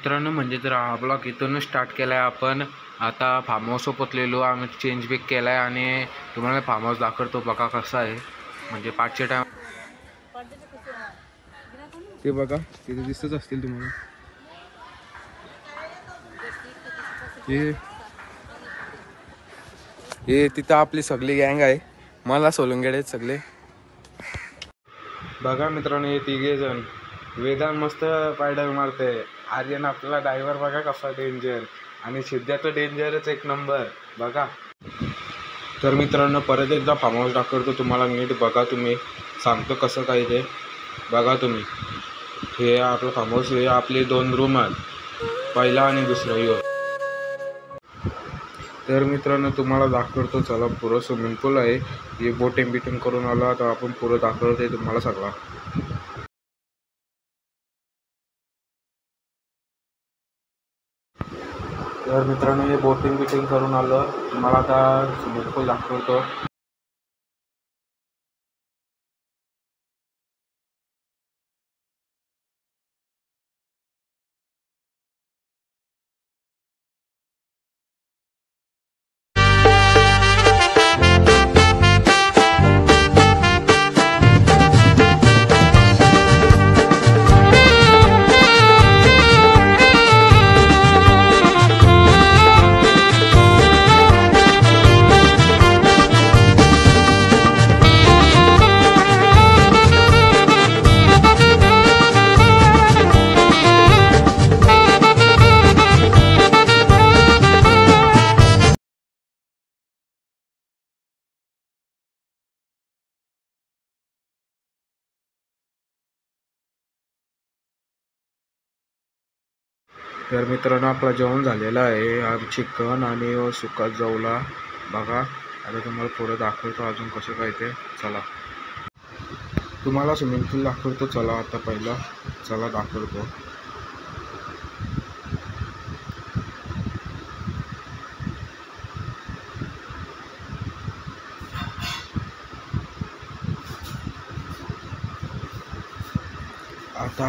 मित्रांनो, म्हणजे तर हा ब्लॉग इथूनच स्टार्ट केला आहे आपण. आता फार्म हाऊस पोचलेलो आम्ही, चेंज बॅक केला आहे आणि तुम्हाला फार्म हाऊस दाखवतो बघा कसा आहे. म्हणजे पाचशे टाइम ते बघा तिथे दिसतच असतील तुम्हाला. हे तिथं आपली सगळी गँग आहे, मला सोलून गेले सगळे. बघा मित्रांनो, हे तिघे जण. वेदांत मस्त पायडल मारते, आर्यन आपला ड्रायव्हर बघा कसा डेंजर, आणि सिद्धार्थ डेंजरच एक नंबर बघा. तर मित्रांनो, परत एकदा फार्म हाऊस दाखवतो तुम्हाला, नीट बघा तुम्ही, सांगतो कसं काय ते बघा तुम्ही. हे आपलं फार्म हाऊस, हे आपले 2 रूम आहेत, पहिला आणि दुसरा यो. तर मित्रांनो तुम्हाला दाखवतो, चला. पुरं स्विमिंग पूल आहे, हे बोटिंग बिटिंग करून आला तर आपण पुरं दाखवतोय तुम्हाला सगळा. तर मित्रांनो, हे बोटिंग बिटिंग करून आलं, तुम्हाला आता स्विमिंग पूल दाखवतो. तर मित्रांनो, आपला जेवण झालेलं आहे, चिकन आणि सुका जवला बघा. आता तुम्हाला पुढं दाखवतो अजून कसं काय ते, चला. तुम्हाला स्विमिंग पूल दाखवतो, चला. आता पहिला चला दाखवतो. आता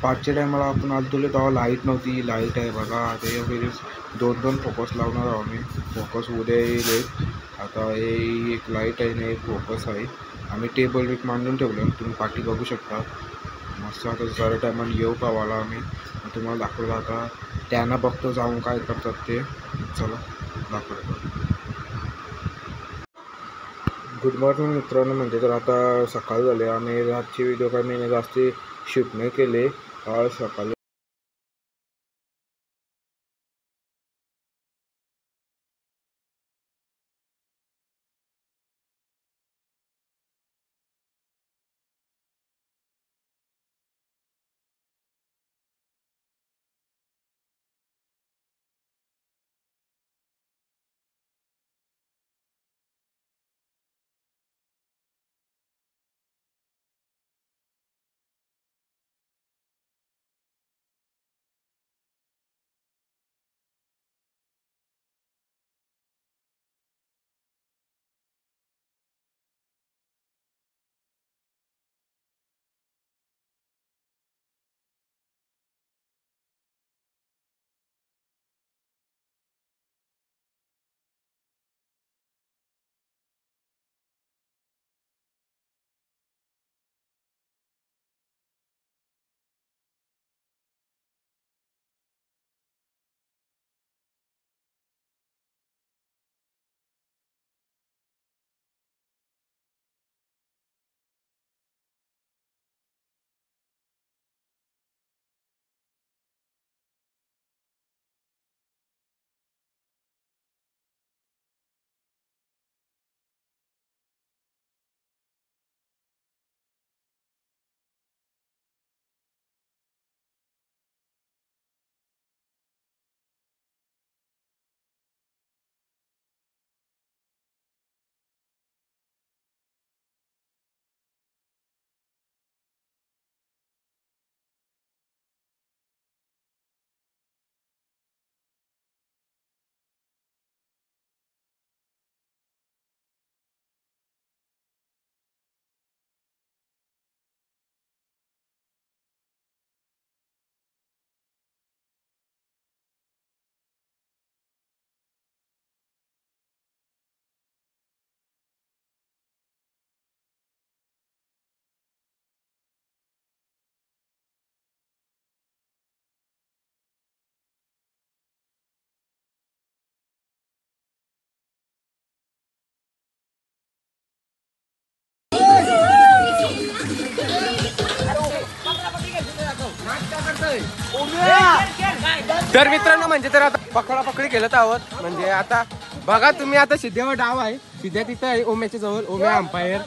पाचच्या टायमाला आपण आलो तेव्हा लाईट नव्हती, लाईट आहे बघा. आता या वेळेस 2 फोकस लावणार आहोत आम्ही, फोकस उद्या येईल. आता हे एक लाईट आहे ना, एक फोकस आहे. आम्ही टेबल वेक मांडून ठेवलं, तुम्ही पाठी बघू शकता मस्त. आता जरा टायमाला येऊ पावाला आम्ही, तुम्हाला दाखवलं. आता त्यांना बघतो जाऊन काय करतात ते, चला दाखवतो. गुड मॉर्निंग मित्रांनो, म्हणजे तर आता सकाळ झाले आणि रातची व्हिडिओ काय मी जास्त शूट नाही केले, सकाळी तर मित्रांनो म्हणजे तर आता पकडा पकडी खेळत आहोत. म्हणजे आता बघा तुम्ही आता सिद्धेवर डाव आहे. सिद्ध्या तिथं आहे ओम्याच्या जवळ. ओम्या अंपायर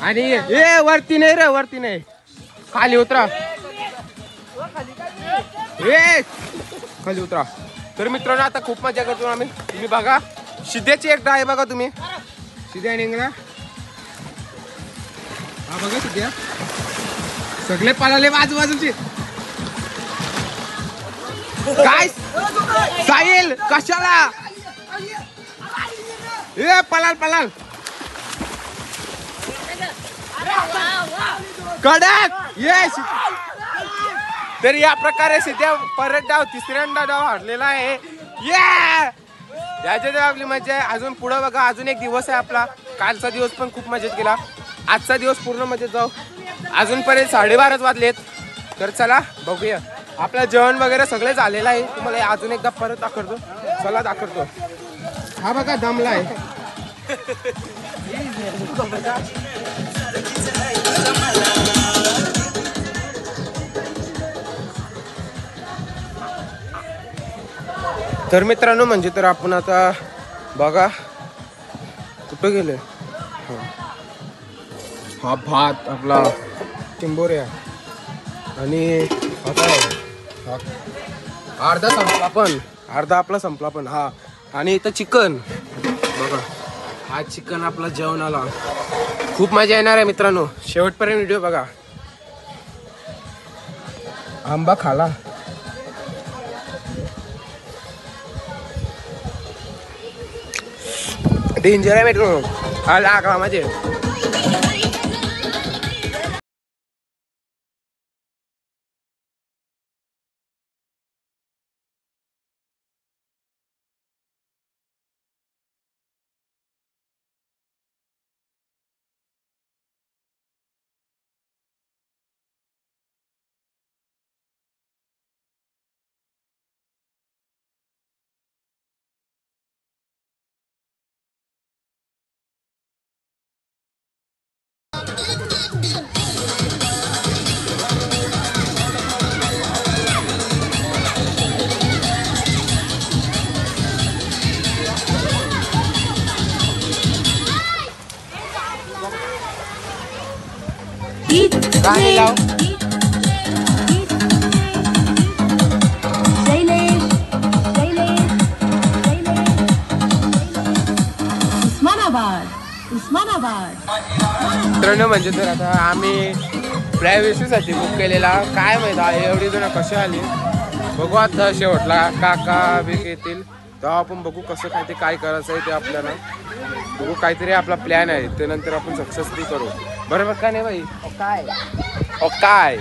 आणि ए वरती नाही रे वरती नाही खाली उतरा. ए खाली उतरा. तर मित्रांनो आता खूप मजा करतो आम्ही. तुम्ही बघा सिद्धेची एक डाव आहे बघा तुम्ही. सिद्ध्या निघला हा बघा सिद्ध्या सगळे पळाले बाजूबाजूचे. काय साहिल कशाला ए पलाल पलाल कडक येस. तर या प्रकारे सिद्ध्या परत डाव तिसऱ्यांदा डाव हरलेला आहे. याच्यात आपली मजा आहे. अजून पुढं बघा अजून एक दिवस आहे आपला. कालचा दिवस पण खूप मजेत गेला. आजचा दिवस पूर्ण मजेत जाऊ. अजूनपर्यंत 12:30 वाजलेत. तर चला बघूया. आपलं जेवण वगैरे सगळे झालेलं आहे. तुम्हाला अजून एकदा परत दाखवतो. चला दाखवतो. हा बघा दमला आहे. तर मित्रांनो म्हणजे तर आपण आता बघा कुठं गेले. हा भात आपला टिंबोऱ्या आणि अर्धा संपला पण अर्धा आपला संपला पण हा. आणि इथं चिकन बघा. हा चिकन आपला जेवणाला खूप मजा येणार आहे मित्रांनो. शेवटपर्यंत व्हिडिओ बघा. आंबा खाला डेंजर आहे मित्रांनो. हा लागला माझे. गाणी लाव. मित्रांनो म्हणजे तर आता आम्ही प्रायव्हसीसाठी बुक केलेला. काय माहिती आहे एवढी जण कशी आली बघू. आता शेवटला काका बी येतील तेव्हा आपण बघू कसं काय ते काय करायचं आहे ते आपल्याला बघू. काहीतरी आपला प्लॅन आहे ते नंतर आपण सक्सेसफुली करू. बरोबर का नाही भाई. काय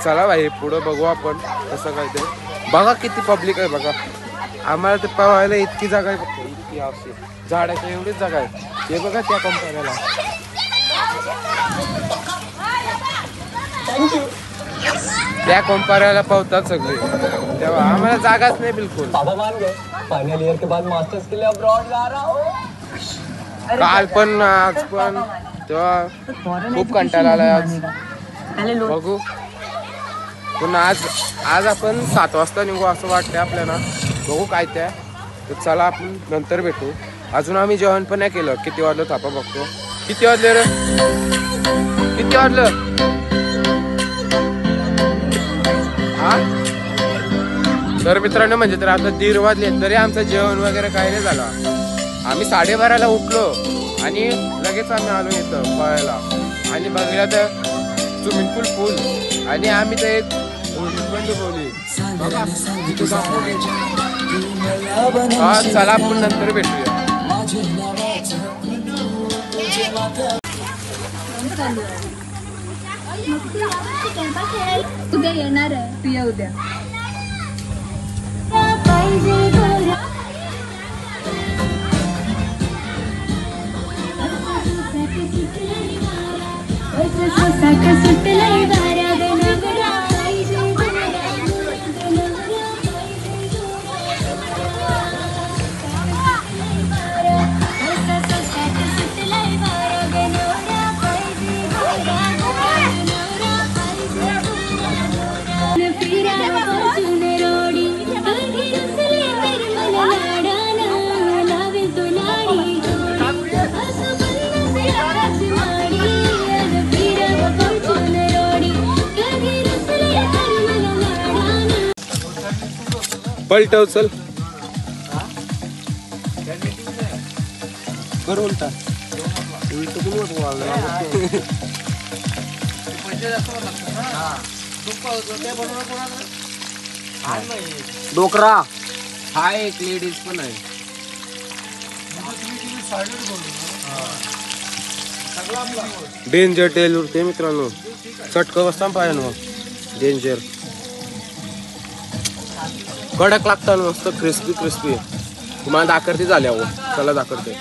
चला भाई पुढं बघू आपण कसं काय ते. बघा किती पब्लिक आहे बघा. आम्हाला ते पवायला इतकी जागा आहे फक्त. इतकी आवश्यक झाडाच्या एवढीच जागा आहे. हे बघा त्या कंपन्याला त्या कंपन्याला पावतात सगळे. तेव्हा आम्हाला जागाच नाही बिलकुल. फाइनल ईयर के बाद मास्टर्स के लिए अब्रॉड जा रहा हूँ. काल पण आज पण तेव्हा खूप कंटाळा आला आज. बघू पण आज आपण 7 वाजता निघू असं वाटतंय आपल्याला. बघू काय ते. तर चला आपण नंतर भेटू. अजून आम्ही जेवण पण नाही केलं. किती वाजलं थापा बघतो. किती वाजले रे किती वाजलं हा. तर मित्रांनो म्हणजे तर आता 1:30 वाजले तरी आमचं जेवण वगैरे काही नाही झालं. आम्ही 12:30ला उठलो आणि लगेच आम्ही आलो इथं पळायला. आणि बघला तर स्विमिंग पूल फुल. आणि आम्ही तर एक बोलली चला आपण नंतर भेटूया. उद्या येणार आहे. तू ये उद्या. फिरा पलट उचल कर उलटा उलट डोकरा हा एक लेडीज पण आहे. डेंजर टेल उरते मित्रांनो, चटक बसता पाहिजे डेंजर कडक लागतात मस्त क्रिस्पी क्रिस्पी. तुम्हाला दाखवते झाल्या हो, चला दाखवते.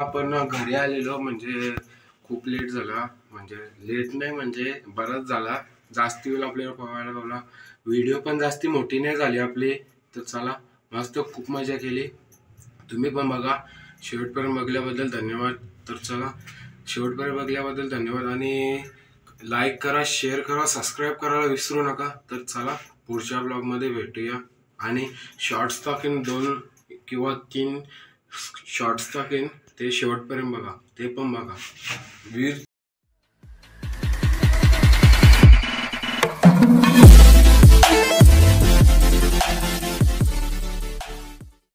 आपण घरी आलेलो म्हणजे खूप लेट झाला, म्हणजे लेट नाही म्हणजे बराच झाला, जास्ती वेळ आपल्याला पवायला गावला. व्हिडिओ पण जास्ती मोठी नाही झाली आपली. तर चला मस्त खूप मजा केली. तुम्ही पण बघा. शेवटपर्यंत बघल्याबद्दल धन्यवाद. तर चला शेवटपर्यंत बघल्याबद्दल धन्यवाद आणि लाईक करा, शेअर करा, सबस्क्राईब करायला विसरू नका. तर चला पुढच्या ब्लॉगमध्ये भेटूया. आणि शॉर्ट्स टाकेन 2 किंवा 3 शॉर्ट्स टाकेन, ते शेवटपर्यंत बघा, ते पण बघा.